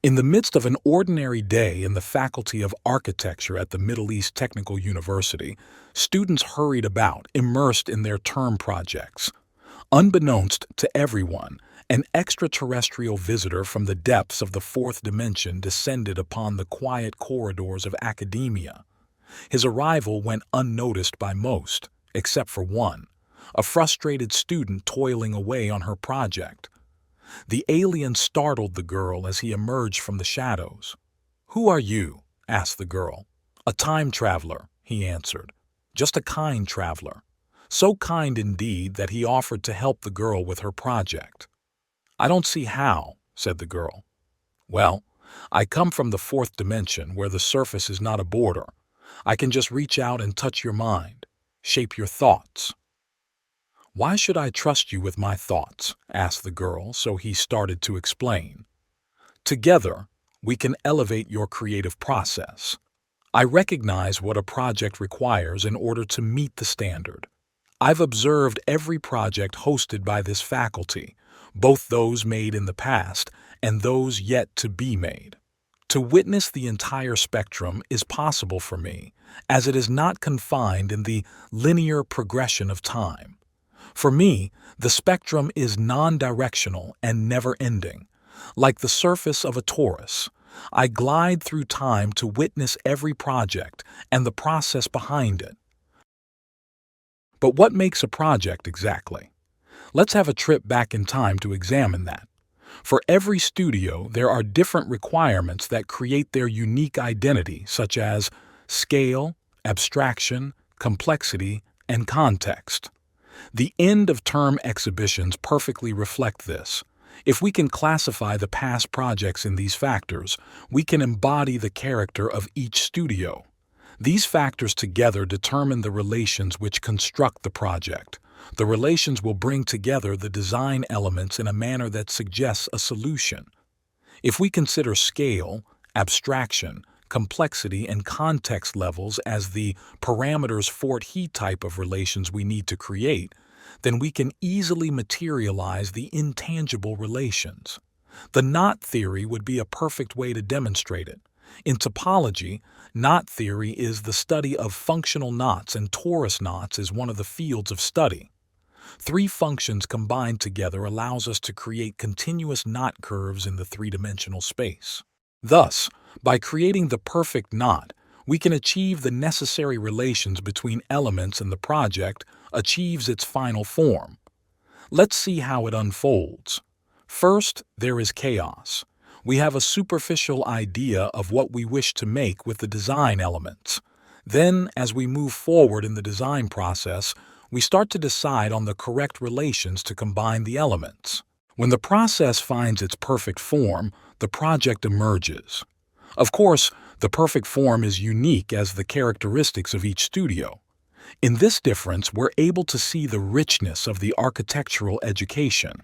In the midst of an ordinary day in the Faculty of Architecture at the Middle East Technical University, students hurried about, immersed in their term projects. Unbeknownst to everyone, an extraterrestrial visitor from the depths of the fourth dimension descended upon the quiet corridors of academia. His arrival went unnoticed by most, except for one, a frustrated student toiling away on her project. The alien startled the girl as he emerged from the shadows. "Who are you?" asked the girl. "A time traveler," he answered. "Just a kind traveler." So kind indeed that he offered to help the girl with her project. "I don't see how," said the girl. "Well, I come from the fourth dimension where the surface is not a border. I can just reach out and touch your mind, shape your thoughts." "Why should I trust you with my thoughts?" asked the girl, so he started to explain. "Together, we can elevate your creative process. I recognize what a project requires in order to meet the standard. I've observed every project hosted by this faculty, both those made in the past and those yet to be made. To witness the entire spectrum is possible for me, as it is not confined in the linear progression of time. For me, the spectrum is non-directional and never-ending. Like the surface of a torus, I glide through time to witness every project and the process behind it." But what makes a project exactly? Let's have a trip back in time to examine that. For every studio, there are different requirements that create their unique identity, such as scale, abstraction, complexity, and context. The end-of-term exhibitions perfectly reflect this. If we can classify the past projects in these factors, we can embody the character of each studio. These factors together determine the relations which construct the project. The relations will bring together the design elements in a manner that suggests a solution. If we consider scale, abstraction, complexity, and context levels as the parameters Fort-He type of relations we need to create, then we can easily materialize the intangible relations. The knot theory would be a perfect way to demonstrate it. In topology, knot theory is the study of functional knots, and torus knots is one of the fields of study. Three functions combined together allows us to create continuous knot curves in the three-dimensional space. Thus, by creating the perfect knot, we can achieve the necessary relations between elements and the project achieves its final form. Let's see how it unfolds. First, there is chaos. We have a superficial idea of what we wish to make with the design elements. Then, as we move forward in the design process, we start to decide on the correct relations to combine the elements. When the process finds its perfect form, the project emerges. Of course, the perfect form is unique as the characteristics of each studio. In this difference, we're able to see the richness of the architectural education.